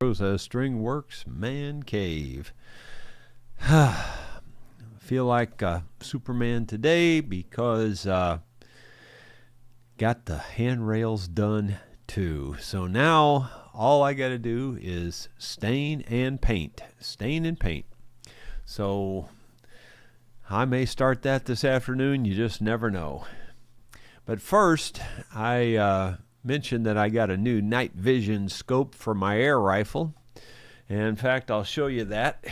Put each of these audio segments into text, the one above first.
Rosa String Works Man Cave. Feel like Superman today because got the handrails done too. So now all I got to do is stain and paint. Stain and paint. So I may start that this afternoon. You just never know. But first, I mentioned that I got a new night vision scope for my air rifle. And in fact, I'll show you that.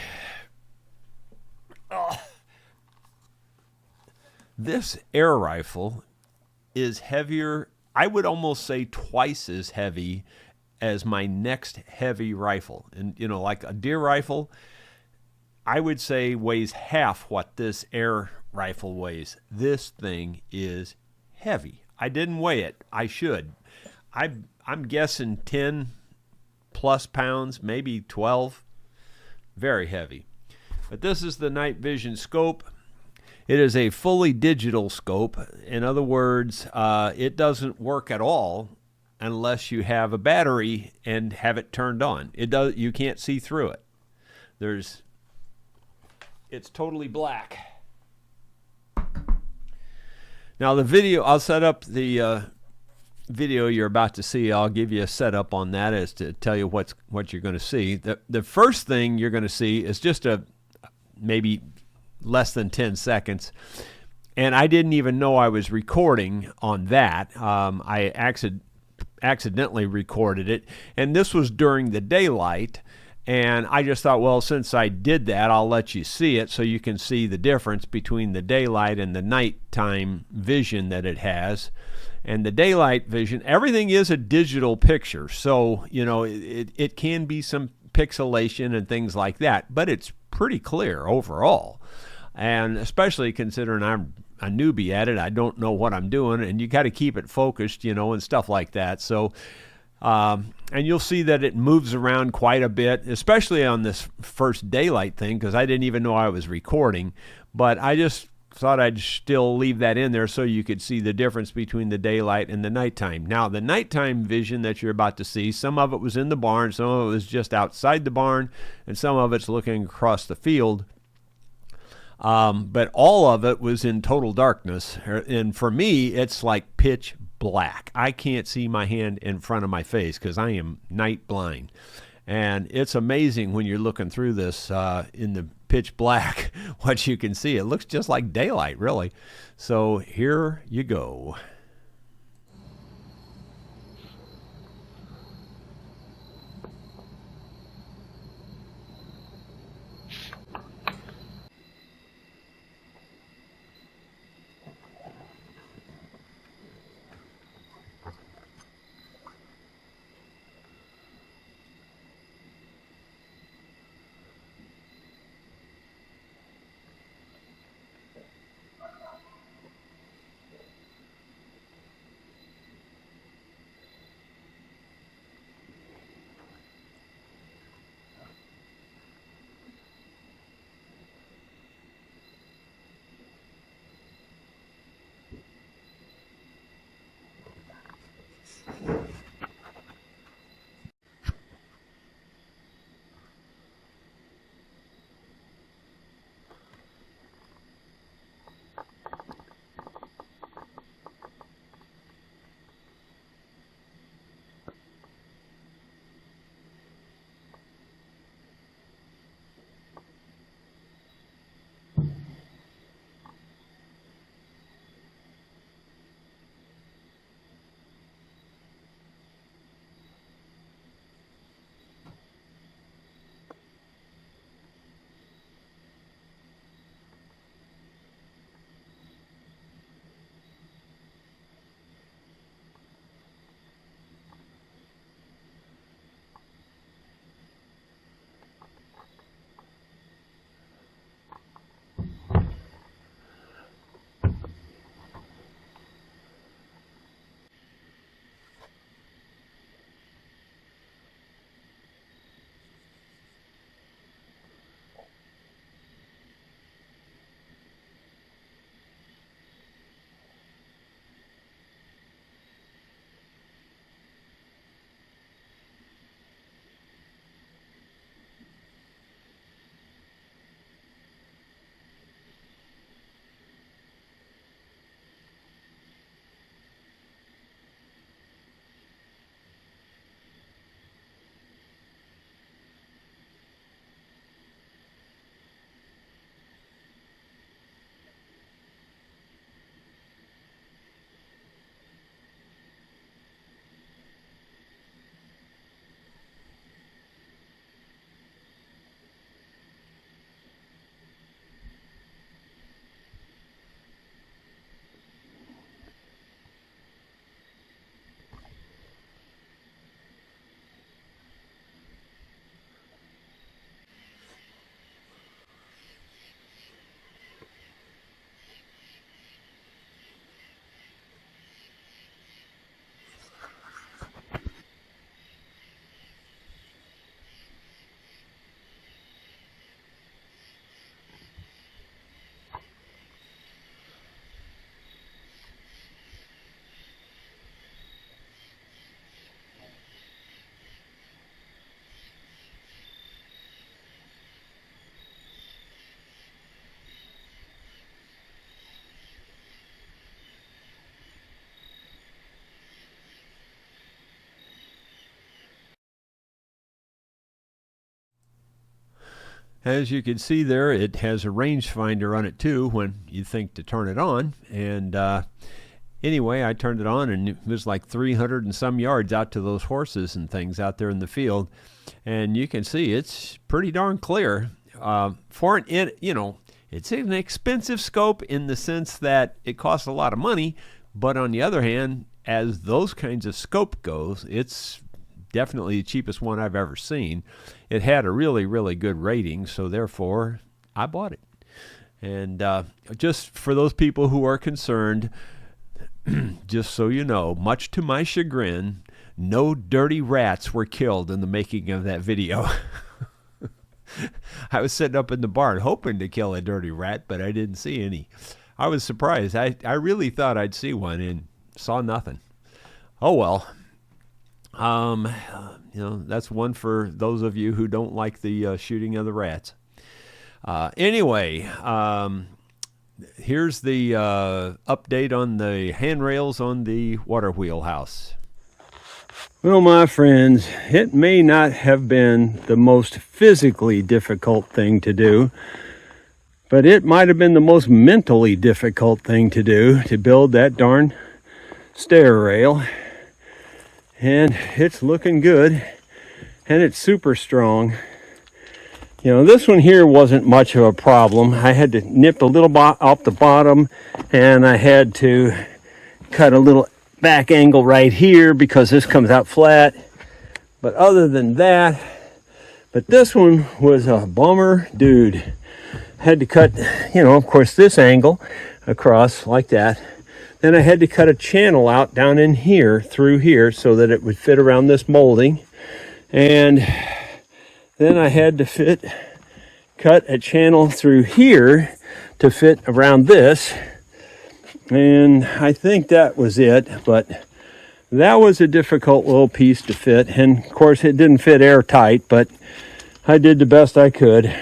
Oh. This air rifle is heavier, I would almost say twice as heavy as my next heavy rifle. And, you know, like a deer rifle, I would say weighs half what this air rifle weighs. This thing is heavy. I didn't weigh it. I should. I'm guessing 10 plus pounds, maybe 12. Very heavy. But this is the night vision scope. It is a fully digital scope. In other words, it doesn't work at all unless you have a battery and have it turned on. You can't see through it. It's totally black. Now the video, I'll set up the video you're about to see. I'll give you a setup on that as to tell you what you're going to see. The first thing you're going to see is just maybe less than 10 seconds. And I didn't even know I was recording on that. I accidentally recorded it. And this was during the daylight. And I just thought, well, since I did that, I'll let you see it so you can see the difference between the daylight and the nighttime vision that it has. And the daylight vision, everything is a digital picture. So, you know, it can be some pixelation and things like that. But it's pretty clear overall. And especially considering I'm a newbie at it, I don't know what I'm doing, and you got to keep it focused, you know, and stuff like that. So, and you'll see that it moves around quite a bit, especially on this first daylight thing, because I didn't even know I was recording. But I just thought I'd still leave that in there so you could see the difference between the daylight and the nighttime. Now, the nighttime vision that you're about to see, some of it was in the barn, some of it was just outside the barn, and some of it's looking across the field. But all of it was in total darkness. And for me, it's like pitch black. I can't see my hand in front of my face because I am night blind. And it's amazing when you're looking through this in the pitch black, what you can see. It looks just like daylight, really. So here you go. As you can see there, it has a rangefinder on it too when you think to turn it on. And anyway, I turned it on and it was like 300 and some yards out to those horses and things out there in the field. And you can see it's pretty darn clear. For an, it's an expensive scope in the sense that it costs a lot of money. But on the other hand, as those kinds of scope goes, it's definitely the cheapest one I've ever seen. It had a really, really good rating, so therefore I bought it. And just for those people who are concerned, just so you know, much to my chagrin, no dirty rats were killed in the making of that video. I was sitting up in the barn hoping to kill a dirty rat, but I didn't see any. I was surprised. I really thought I'd see one and saw nothing. Oh well. That's one for those of you who don't like the shooting of the rats. Anyway, here's the update on the handrails on the Waterwheel house. Well, my friends, it may not have been the most physically difficult thing to do, but it might have been the most mentally difficult thing to do, to build that darn stair rail. And it's looking good, and it's super strong. This one here wasn't much of a problem. I had to nip a little off the bottom, and I had to cut a little back angle right here because this comes out flat. But other than that, but this one was a bummer, dude. Had to cut, of course, this angle across like that. Then I had to cut a channel out down in here, through here, so that it would fit around this molding. And then I had to cut a channel through here to fit around this. And I think that was it, but that was a difficult little piece to fit. And of course it didn't fit airtight, but I did the best I could.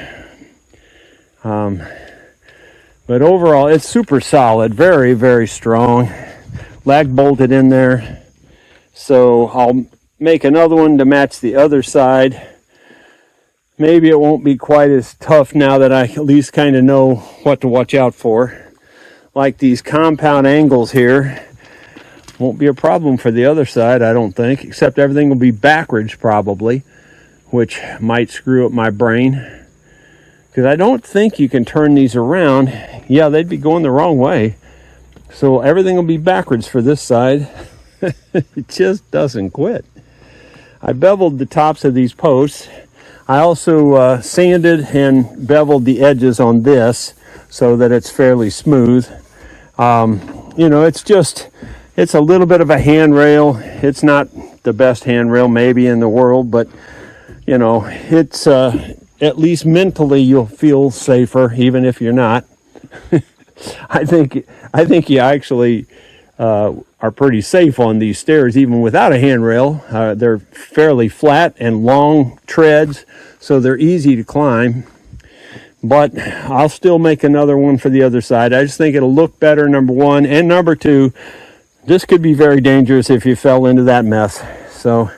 But overall, it's super solid, very, very strong. Lag bolted in there. So I'll make another one to match the other side. Maybe it won't be quite as tough now that I at least kind of know what to watch out for. Like these compound angles here, won't be a problem for the other side, I don't think, except everything will be backwards probably, which might screw up my brain. Because I don't think you can turn these around. Yeah, they'd be going the wrong way. So everything will be backwards for this side. It just doesn't quit. I beveled the tops of these posts. I also sanded and beveled the edges on this so that it's fairly smooth. It's a little bit of a handrail. It's not the best handrail maybe in the world, but it's at least mentally you'll feel safer, even if you're not. I think you actually are pretty safe on these stairs, even without a handrail. They're fairly flat and long treads, so they're easy to climb. But I'll still make another one for the other side. I just think it'll look better, number one. And number two, this could be very dangerous if you fell into that mess. So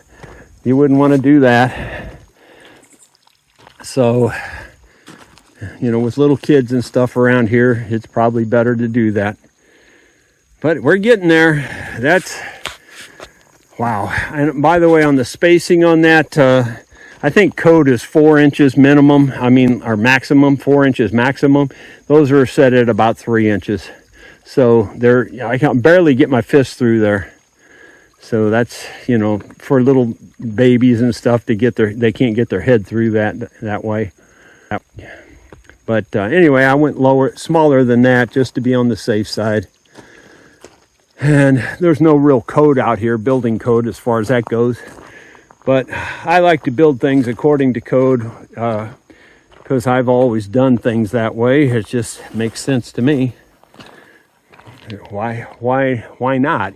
you wouldn't want to do that. So, with little kids and stuff around here, it's probably better to do that. But we're getting there. That's, wow. And by the way, on the spacing on that, I think code is 4 inches minimum. Or maximum, 4 inches maximum. Those are set at about 3 inches. So I can barely get my fist through there. So that's, for little babies and stuff they can't get their head through that way. But anyway, I went smaller than that just to be on the safe side. And there's no real code out here, building code as far as that goes. But I like to build things according to code because I've always done things that way. It just makes sense to me. Why not?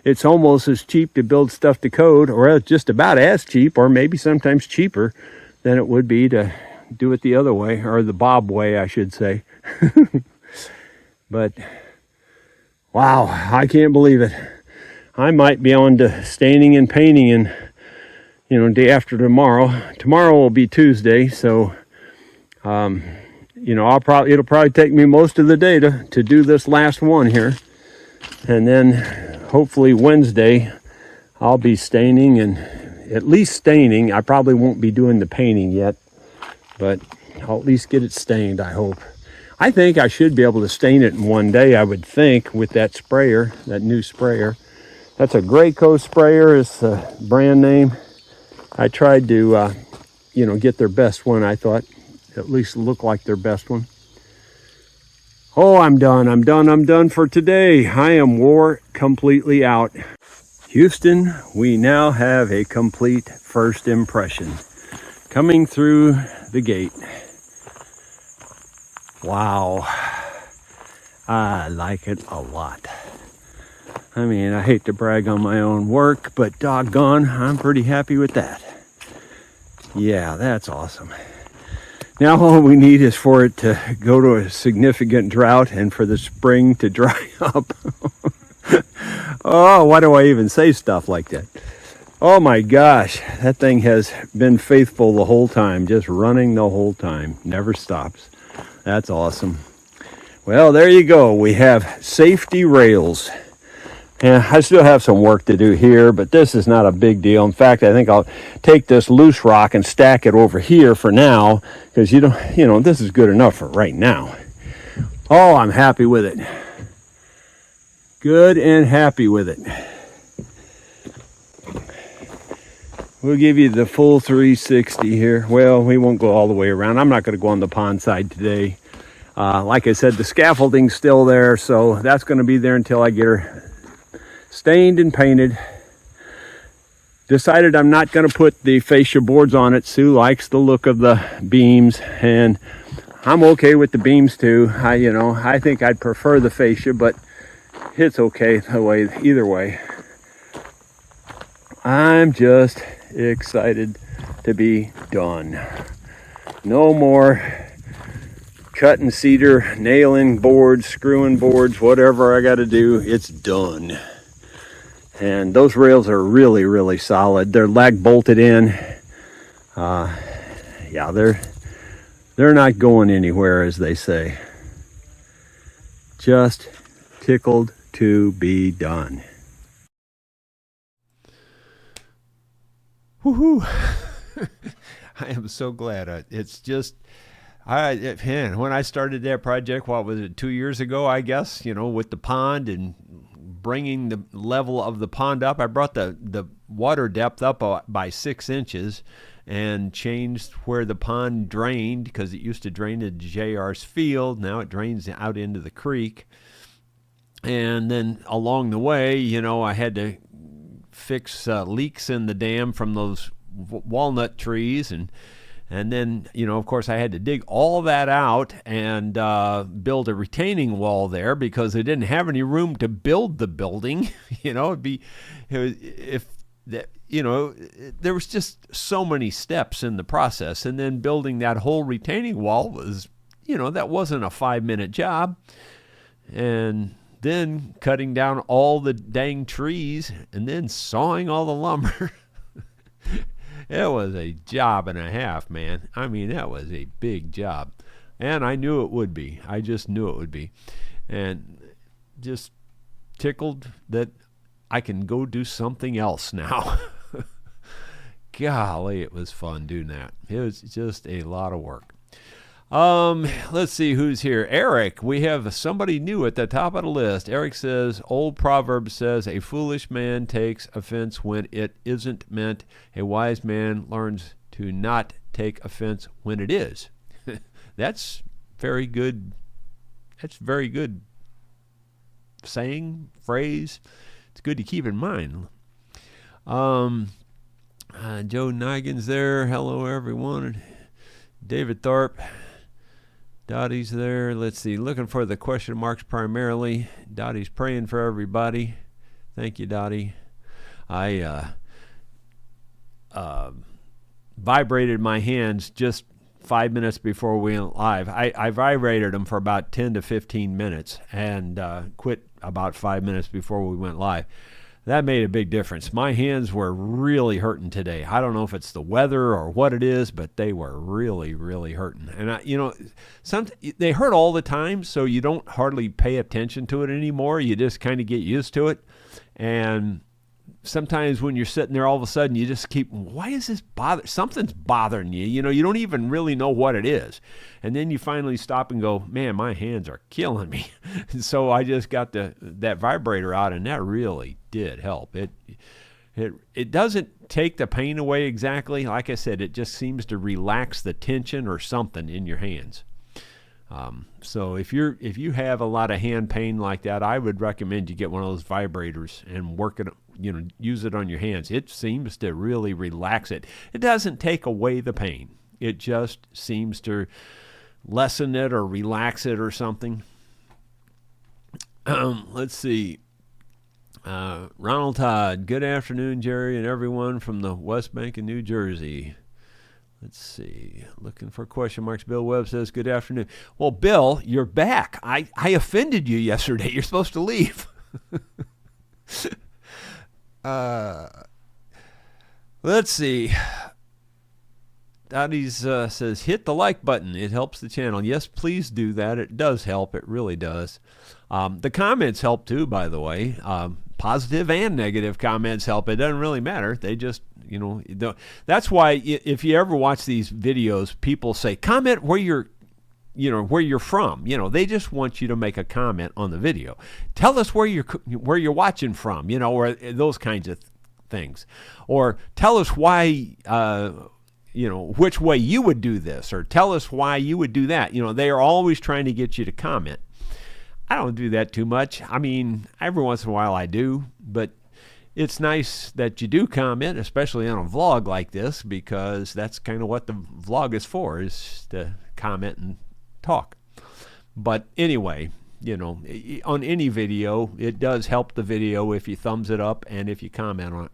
It's almost as cheap to build stuff to code, or just about as cheap, or maybe sometimes cheaper than it would be to do it the other way, or the Bob way, I should say. But wow, I can't believe it. I might be on to staining and painting and day after tomorrow. Tomorrow will be Tuesday, so it'll probably take me most of the day to do this last one here, and then hopefully Wednesday I'll be staining, and at least staining. I probably won't be doing the painting yet, but I'll at least get it stained, I hope. I think I should be able to stain it in one day, I would think, with that sprayer, that new sprayer. That's a Graco sprayer, is the brand name. I tried to, get their best one, I thought. At least look like their best one. Oh, I'm done for today. I am wore completely out. Houston, we now have a complete first impression coming through the gate. Wow, I like it a lot. I mean, I hate to brag on my own work, but doggone, I'm pretty happy with that. Yeah, that's awesome. Now all we need is for it to go to a significant drought and for the spring to dry up. Oh, why do I even say stuff like that? Oh my gosh, that thing has been faithful the whole time, just running the whole time, never stops. That's awesome. Well, there you go. We have safety rails. And I still have some work to do here, but this is not a big deal. In fact, I think I'll take this loose rock and stack it over here for now, because this is good enough for right now. Oh, I'm happy with it. Good and happy with it. We'll give you the full 360 here. Well, we won't go all the way around. I'm not going to go on the pond side today. Like I said, the scaffolding's still there, so that's going to be there until I get her stained and painted. Decided I'm not going to put the fascia boards on it. Sue likes the look of the beams, and I'm okay with the beams too. I think I'd prefer the fascia, but it's okay either way. I'm just excited to be done. No more cutting cedar, nailing boards, screwing boards, whatever I got to do. It's done. And those rails are really, really solid. They're lag bolted in. Yeah, they're not going anywhere, as they say. Just tickled to be done. Woohoo! I am so glad. It's just, when I started that project, what was it, 2 years ago, I guess, with the pond and bringing the level of the pond up. I brought the water depth up by 6 inches and changed where the pond drained, because it used to drain to JR's field. Now it drains out into the creek. And then along the way, I had to fix leaks in the dam from those walnut trees, and then of course I had to dig all that out and build a retaining wall there, because they didn't have any room to build the building. There was just so many steps in the process, and then building that whole retaining wall was, that wasn't a 5-minute job. And then cutting down all the dang trees and then sawing all the lumber. It was a job and a half, man. I mean, that was a big job. And I knew it would be. I just knew it would be. And just tickled that I can go do something else now. Golly, it was fun doing that. It was just a lot of work. Let's see who's here. Eric, we have somebody new at the top of the list. Eric says, old proverb says, a foolish man takes offense when it isn't meant. A wise man learns to not take offense when it is. That's very good. That's very good saying, phrase. It's good to keep in mind. Joe Nigan's there. Hello, everyone. David Thorpe. Dottie's there. Let's see. Looking for the question marks primarily. Dottie's praying for everybody. Thank you, Dottie. I vibrated my hands just 5 minutes before we went live. I vibrated them for about 10 to 15 minutes and quit about 5 minutes before we went live. That made a big difference. My hands were really hurting today. I don't know if it's the weather or what it is, but they were really, really hurting. And they hurt all the time, so you don't hardly pay attention to it anymore. You just kind of get used to it. And sometimes when you're sitting there, all of a sudden you just keep, why is this something's bothering you? You don't even really know what it is. And then you finally stop and go, man, my hands are killing me. And so I just got that vibrator out, and that really did help. It doesn't take the pain away exactly. Like I said, it just seems to relax the tension or something in your hands. So if you have a lot of hand pain like that, I would recommend you get one of those vibrators and work it, use it on your hands. It seems to really relax it. It doesn't take away the pain. It just seems to lessen it or relax it or something. Let's see. Ronald Todd, good afternoon, Jerry, and everyone from the West Bank of New Jersey. Let's see. Looking for question marks. Bill Webb says, good afternoon. Well, Bill, you're back. I offended you yesterday. You're supposed to leave. Let's see. Dotties says, hit the like button. It helps the channel. Yes, please do that. It does help. It really does. The comments help too, by the way. Positive and negative comments help. It doesn't really matter. They just, that's why if you ever watch these videos, people say, comment where you're from. They just want you to make a comment on the video. Tell us where you're watching from, or those kinds of things. Or tell us why, which way you would do this, or tell us why you would do that. They are always trying to get you to comment. I don't do that too much. I mean, every once in a while I do, but it's nice that you do comment, especially on a vlog like this, because that's kind of what the vlog is for, is to comment and talk. But anyway, on any video, it does help the video if you thumbs it up and if you comment on it.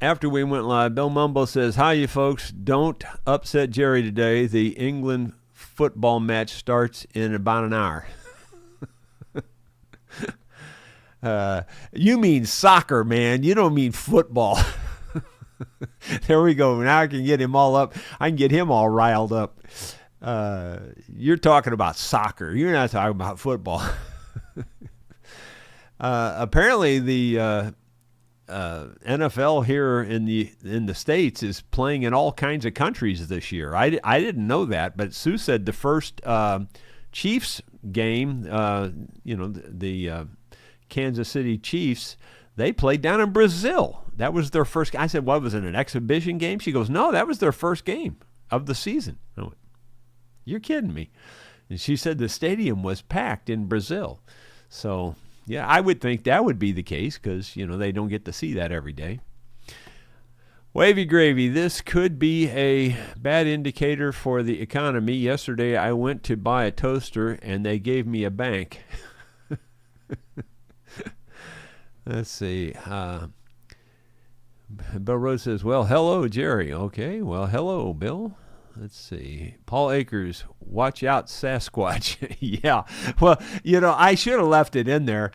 After we went live, Bill Mumbo says, hi, you folks. Don't upset Jerry today. The England football match starts in about an hour. You mean soccer, man. You don't mean football. There we go. Now I can get him all up. I can get him all riled up. You're talking about soccer. You're not talking about football. Apparently the NFL here in the States is playing in all kinds of countries this year. I didn't know that, but Sue said the first Chiefs game, the Kansas City Chiefs, they played down in Brazil. That was their first. I said, what was it, an exhibition game? She goes, no, that was their first game of the season. I went, you're kidding me. And she said the stadium was packed in Brazil. So yeah, I would think that would be the case because, they don't get to see that every day. Wavy gravy, this could be a bad indicator for the economy. Yesterday, I went to buy a toaster, and they gave me a bank. Let's see. Bill Rose says, well, hello, Jerry. Okay, well, hello, Bill. Let's see. Paul Akers, watch out, Sasquatch. Yeah. Well, I should have left it in there.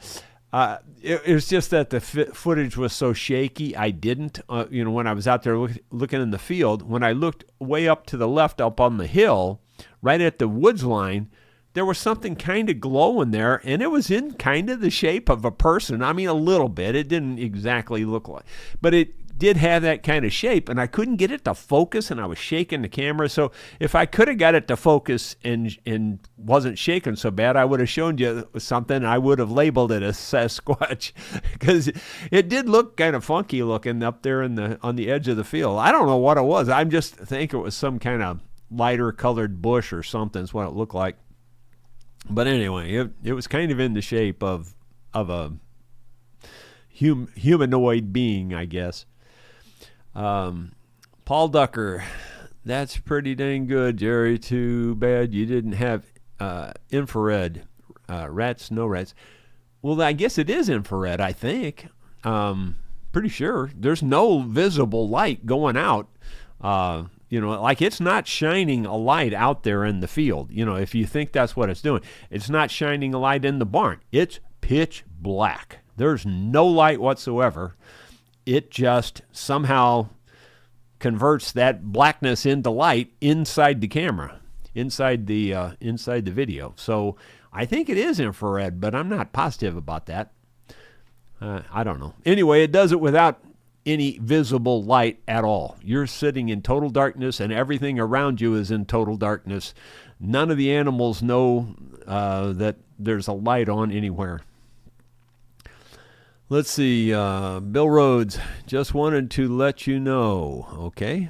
It was just that the footage was so shaky. I didn't, when I was out there looking in the field, when I looked way up to the left up on the hill, right at the woods line, there was something kind of glowing there, and it was in kind of the shape of a person. I mean, a little bit. It didn't exactly look like, but it did have that kind of shape, and I couldn't get it to focus, and I was shaking the camera. So if I could have got it to focus and wasn't shaking so bad, I would have shown you something. I would have labeled it as Sasquatch because it did look kind of funky looking up there on the edge of the field. I don't know what it was. I just think it was some kind of lighter colored bush or something is what it looked like. But anyway, it was kind of in the shape of a humanoid being, I guess. Paul Ducker, that's pretty dang good, Jerry. Too bad you didn't have infrared. Rats, no rats. Well, I guess it is infrared, I think. Pretty sure. There's no visible light going out. Like it's not shining a light out there in the field. If you think that's what it's doing, it's not shining a light in the barn. It's pitch black. There's no light whatsoever. It just somehow converts that blackness into light inside the camera, inside the video. So I think it is infrared, but I'm not positive about that. I don't know. Anyway, it does it without any visible light at all. You're sitting in total darkness, and everything around you is in total darkness. None of the animals know that there's a light on anywhere. Let's see. Bill Rhodes, just wanted to let you know. Okay.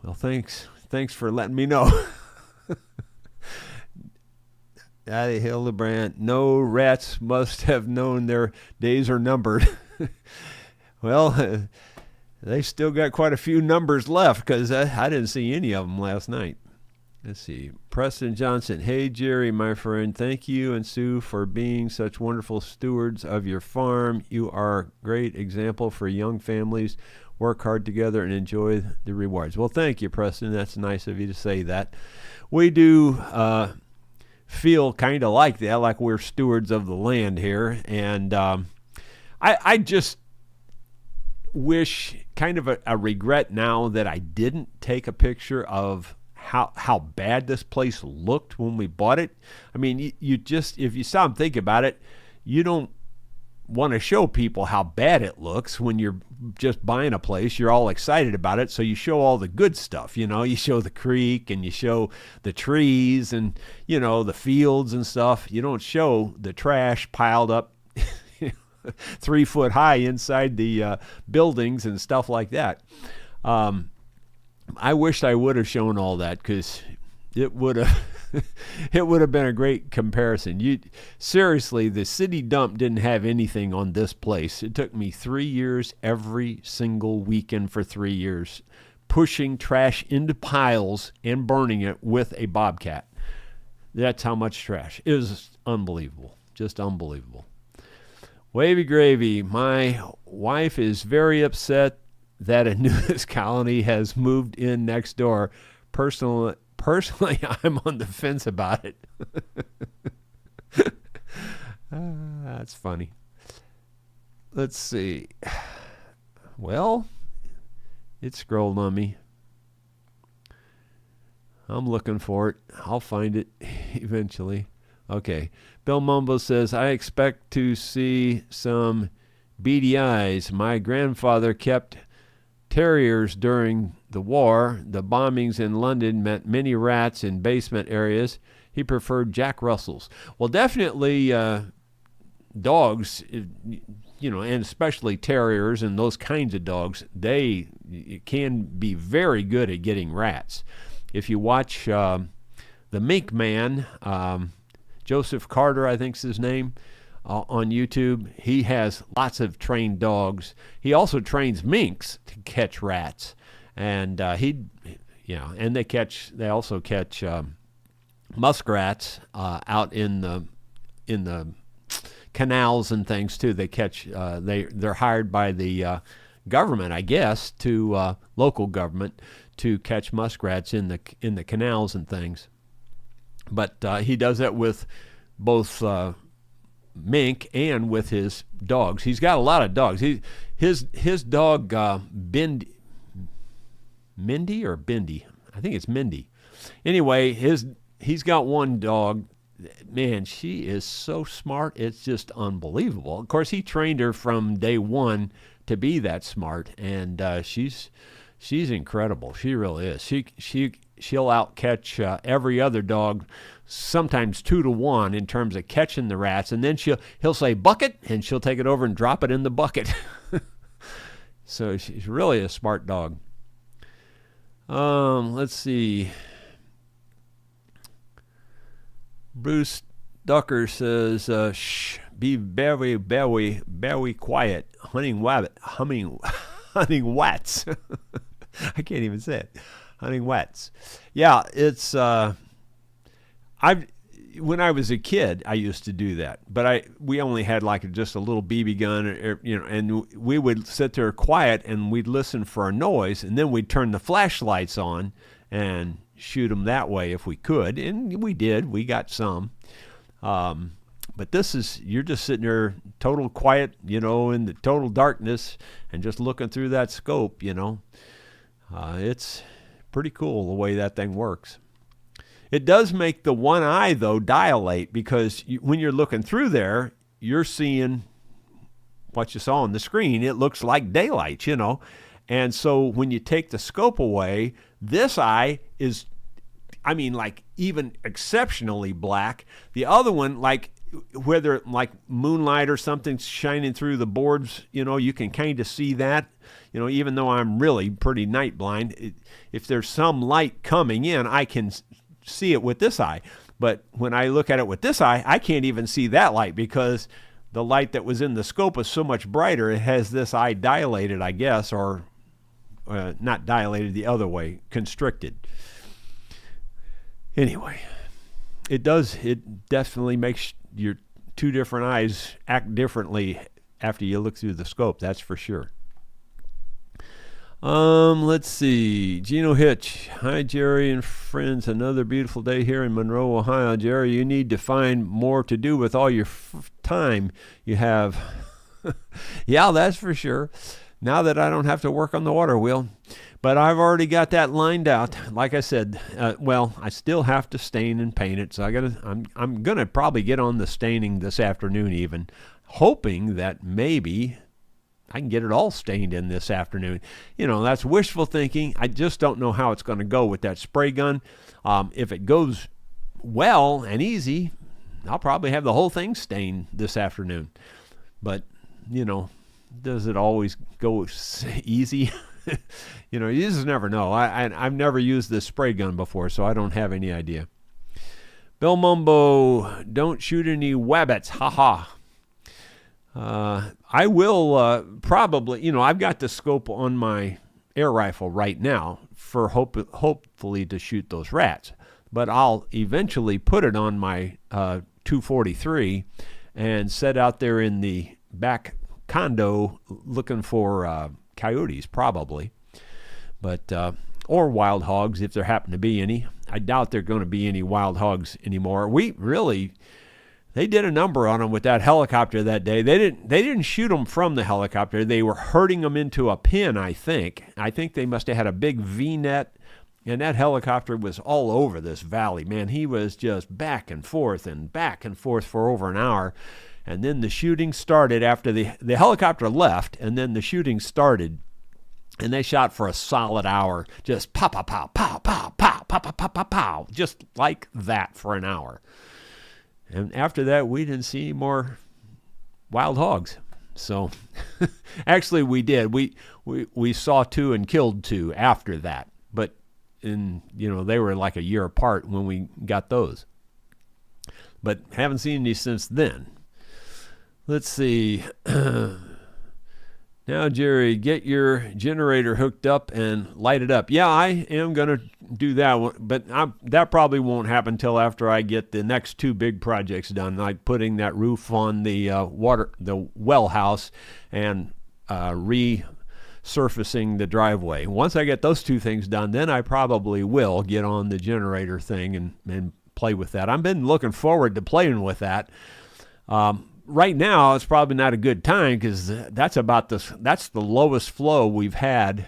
Well, thanks. Thanks for letting me know. Addie Hildebrandt, no, rats must have known their days are numbered. Well, they still got quite a few numbers left because I didn't see any of them last night. Let's see. Preston Johnson. Hey, Jerry, my friend. Thank you and Sue for being such wonderful stewards of your farm. You are a great example for young families. Work hard together and enjoy the rewards. Well, thank you, Preston. That's nice of you to say that. We do feel kind of like that, like we're stewards of the land here. And I just wish, kind of a regret now that I didn't take a picture of how bad this place looked when we bought it. I mean, you just, if you stop and think about it, you don't want to show people how bad it looks when you're just buying a place. You're all excited about it, so you show all the good stuff. You know, you show the creek and you show the trees and, you know, the fields and stuff. You don't show the trash piled up 3 foot high inside the buildings and stuff like that. I wish I would have shown all that, because it would have it would have been a great comparison. Seriously, the city dump didn't have anything on this place. It took me 3 years every single weekend for 3 years, pushing trash into piles and burning it with a bobcat. That's how much trash. It was unbelievable, just unbelievable. Wavy gravy. My wife is very upset that a nudist colony has moved in next door. Personally, I'm on the fence about it. That's funny. Let's see. Well, it scrolled on me. I'm looking for it. I'll find it eventually. Okay. Bill Mumbo says, I expect to see some beady eyes. My grandfather kept terriers during the war. The bombings in London meant many rats in basement areas. He preferred Jack Russells. Well, definitely dogs, you know, and especially terriers and those kinds of dogs, they can be very good at getting rats. If you watch The Mink Man, Joseph Carter, I think's his name, on YouTube, he has lots of trained dogs. He also trains minks to catch rats, and and they also catch muskrats out in the canals and things too. They catch they're hired by the government, I guess, to local government to catch muskrats in the canals and things. But he does that with both mink and with his dogs. He's got a lot of dogs. His dog Mindy or Bindi, I think it's Mindy. Anyway, he's got one dog. Man, she is so smart. It's just unbelievable. Of course, he trained her from day one to be that smart, and she's incredible. She really is. She'll outcatch every other dog, sometimes 2 to 1 in terms of catching the rats, and then he'll say bucket, and she'll take it over and drop it in the bucket. So she's really a smart dog. Let's see. Bruce Ducker says, "Shh, be very, very, very quiet. Hunting wats." I can't even say it. Hunting wats. Yeah, it's when I was a kid, I used to do that, but we only had like just a little BB gun, and we would sit there quiet and we'd listen for a noise, and then we'd turn the flashlights on and shoot them that way if we could, and we did. We got some, But this is, you're just sitting there total quiet, in the total darkness and just looking through that scope, It's pretty cool the way that thing works. It does make the one eye, though, dilate because when you're looking through there, you're seeing what you saw on the screen. It looks like daylight, And so when you take the scope away, this eye is, like even exceptionally black. The other one, like whether like moonlight or something shining through the boards, you can kind of see that, even though I'm really pretty night blind. If there's some light coming in, I can see it with this eye. But when I look at it with this eye, I can't even see that light because the light that was in the scope is so much brighter. It has this eye dilated, I guess, or not dilated the other way, constricted. Anyway, it definitely makes your two different eyes act differently after you look through the scope, that's for sure. Let's see. Gino Hitch. Hi, Jerry and friends. Another beautiful day here in Monroe, Ohio. Jerry, you need to find more to do with all your time you have. Yeah, that's for sure. Now that I don't have to work on the water wheel. But I've already got that lined out. Like I said, I still have to stain and paint it. So I'm gonna probably get on the staining this afternoon, even hoping that maybe I can get it all stained in this afternoon. That's wishful thinking. I just don't know how it's going to go with that spray gun. If it goes well and easy, I'll probably have the whole thing stained this afternoon. But does it always go easy? You just never know. I've never used this spray gun before, so I don't have any idea. Bill Mumbo, don't shoot any wabbits. Haha. I will probably, I've got the scope on my air rifle right now for hopefully to shoot those rats. But I'll eventually put it on my 243 and set out there in the back condo looking for coyotes probably, but or wild hogs if there happen to be any. I doubt there are going to be any wild hogs anymore. They did a number on them with that helicopter that day. They didn't shoot them from the helicopter. They were herding them into a pen, I think. I think they must have had a big V-net, and that helicopter was all over this valley. Man, he was just back and forth for over an hour. And then the shooting started after the helicopter left, and then the shooting started. And they shot for a solid hour, just pow, pow, pow, pow, pow, pow, pow, pow, pow, pow, pow, just like that for an hour. And after that, we didn't see any more wild hogs. So actually we did. We saw 2 and killed 2 after that. But they were like a year apart when we got those. But haven't seen any since then. Let's see. Now, Jerry, get your generator hooked up and light it up. Yeah, I am going to do that, but that probably won't happen until after I get the next 2 big projects done, like putting that roof on the well house and resurfacing the driveway. Once I get those 2 things done, then I probably will get on the generator thing and play with that. I've been looking forward to playing with that. Right now, it's probably not a good time because that's the lowest flow we've had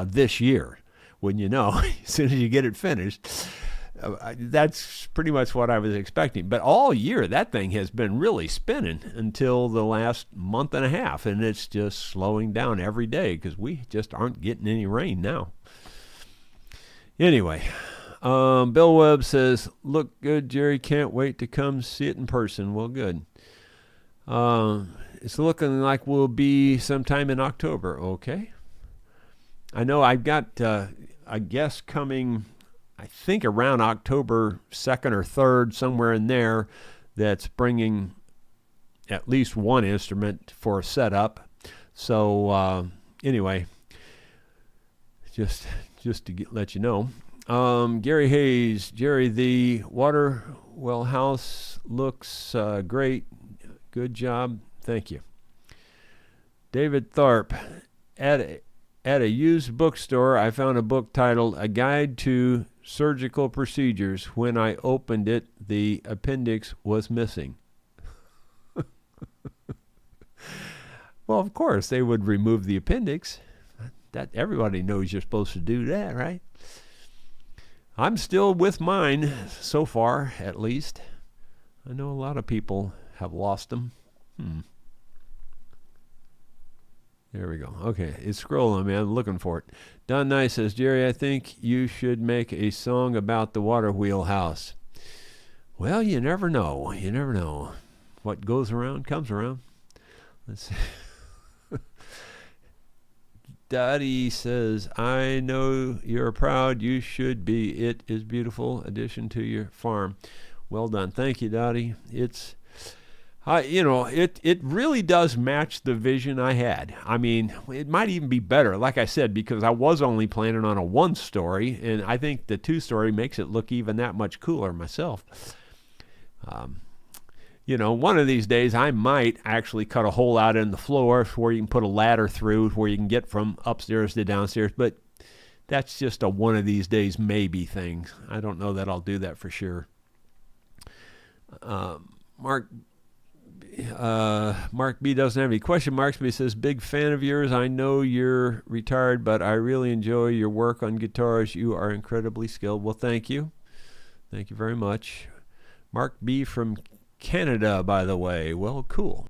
this year. When as soon as you get it finished, that's pretty much what I was expecting. But all year, that thing has been really spinning until the last month and a half, and it's just slowing down every day because we just aren't getting any rain now. Anyway, Bill Webb says, "Look good, Jerry. Can't wait to come see it in person." Well, good. It's looking like we'll be sometime in October. Okay. I know I've got a guest coming, I think around October 2nd or 3rd, somewhere in there, that's bringing at least one instrument for a setup. So anyway, just to let you know. Gary Hayes, Jerry, the Waterwheel house looks great. Good job. Thank you. David Tharp, at a used bookstore, I found a book titled A Guide to Surgical Procedures. When I opened it, the appendix was missing. Well, of course, they would remove the appendix. That everybody knows you're supposed to do that, right? I'm still with mine, so far, at least. I know a lot of people have lost them. There we go. Okay, it's scrolling, man. I'm looking for it. Don Nye says, Jerry, I think you should make a song about the Waterwheel house. Well, you never know. You never know. What goes around comes around. Let's see. Dottie says, I know you're proud. You should be. It is beautiful addition to your farm. Well done. Thank you, Dottie. It's, it really does match the vision I had. I mean, it might even be better, like I said, because I was only planning on a 1-story, and I think the 2-story makes it look even that much cooler myself. One of these days I might actually cut a hole out in the floor where you can put a ladder through where you can get from upstairs to downstairs, but that's just a one of these days maybe thing. I don't know that I'll do that for sure. Mark B doesn't have any question marks, but he says, big fan of yours. I know you're retired, but I really enjoy your work on guitars. You are incredibly skilled. Well, thank you. Thank you very much. Mark B from Canada, by the way. Well, cool.